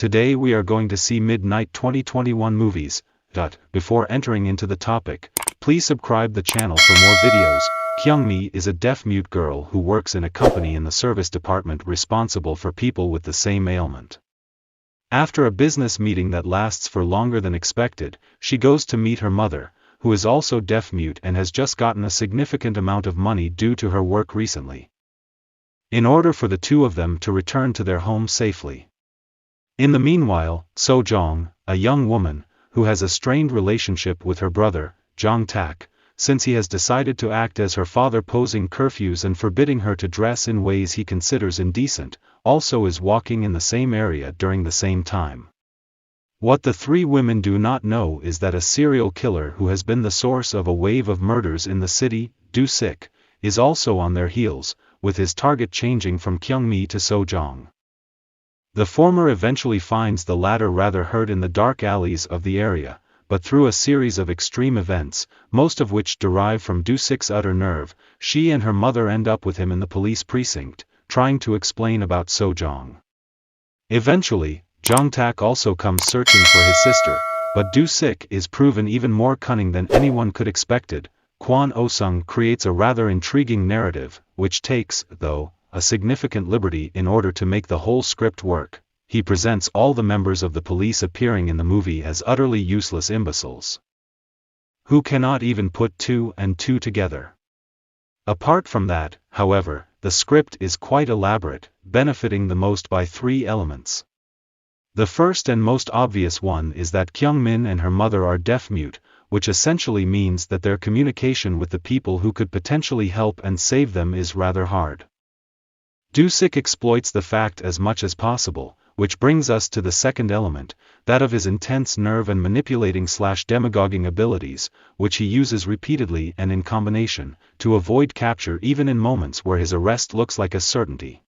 Today we are going to see Midnight 2021 movies. Before entering into the topic, please subscribe the channel for more videos. Kyung-mi is a deaf-mute girl who works in a company in the service department responsible for people with the same ailment. After a business meeting that lasts for longer than expected, she goes to meet her mother, who is also deaf-mute and has just gotten a significant amount of money due to her work recently, in order for the two of them to return to their home safely. In the meanwhile, So-jong, a young woman, who has a strained relationship with her brother, Jong-tak, since he has decided to act as her father, posing curfews and forbidding her to dress in ways he considers indecent, also is walking in the same area during the same time. What the three women do not know is that a serial killer who has been the source of a wave of murders in the city, Do-sik, is also on their heels, with his target changing from Kyung-mi to So-jong. The former eventually finds the latter rather hurt in the dark alleys of the area, but through a series of extreme events, most of which derive from Do-sik's utter nerve, she and her mother end up with him in the police precinct, trying to explain about So-jong. Eventually, Jong-tak also comes searching for his sister, but Do-sik is proven even more cunning than anyone could expected. Kwon Oh-sung creates a rather intriguing narrative, which takes, though, a significant liberty in order to make the whole script work. He presents all the members of the police appearing in the movie as utterly useless imbeciles, who cannot even put two and two together. Apart from that, however, the script is quite elaborate, benefiting the most by three elements. The first and most obvious one is that Kyung-min and her mother are deaf-mute, which essentially means that their communication with the people who could potentially help and save them is rather hard. Do-sik exploits the fact as much as possible, which brings us to the second element, that of his intense nerve and manipulating/demagoguing abilities, which he uses repeatedly and in combination, to avoid capture even in moments where his arrest looks like a certainty.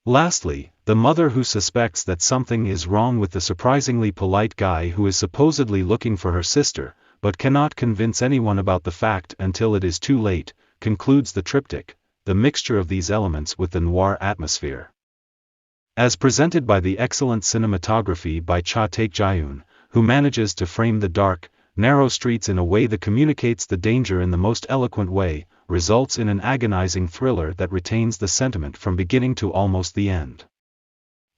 Lastly, the mother who suspects that something is wrong with the surprisingly polite guy who is supposedly looking for her sister, but cannot convince anyone about the fact until it is too late, concludes the triptych, the mixture of these elements with the noir atmosphere, as presented by the excellent cinematography by Cha Taek-jaeun, who manages to frame the dark, narrow streets in a way that communicates the danger in the most eloquent way, results in an agonizing thriller that retains the sentiment from beginning to almost the end.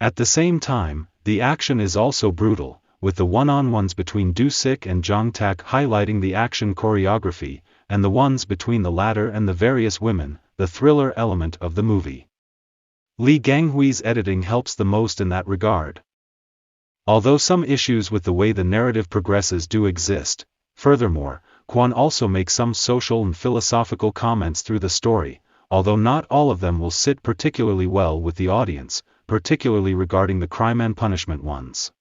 At the same time, the action is also brutal, with the one-on-ones between Do-sik and Jong-tak highlighting the action choreography, and the ones between the latter and the various women, the thriller element of the movie. Lee Gang-hwe's editing helps the most in that regard. Although some issues with the way the narrative progresses do exist, furthermore, Kwon also makes some social and philosophical comments through the story, although not all of them will sit particularly well with the audience, particularly regarding the crime and punishment ones.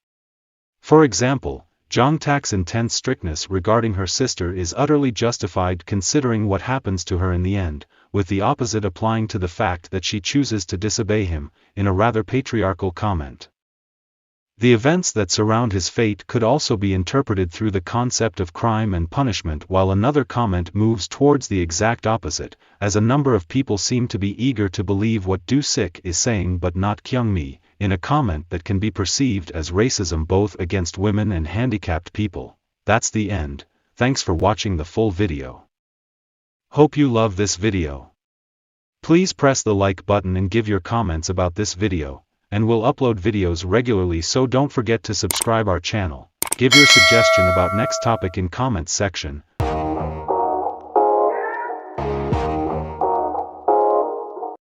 For example, Jong-tak's intense strictness regarding her sister is utterly justified considering what happens to her in the end, with the opposite applying to the fact that she chooses to disobey him, in a rather patriarchal comment. The events that surround his fate could also be interpreted through the concept of crime and punishment, while another comment moves towards the exact opposite, as a number of people seem to be eager to believe what Do-sik is saying but not Kyung-mi, in a comment that can be perceived as racism both against women and handicapped people. That's the end. Thanks for watching the full video. Hope you love this video. Please press the like button and give your comments about this video, and we'll upload videos regularly, so don't forget to subscribe our channel. Give your suggestion about next topic in comments section,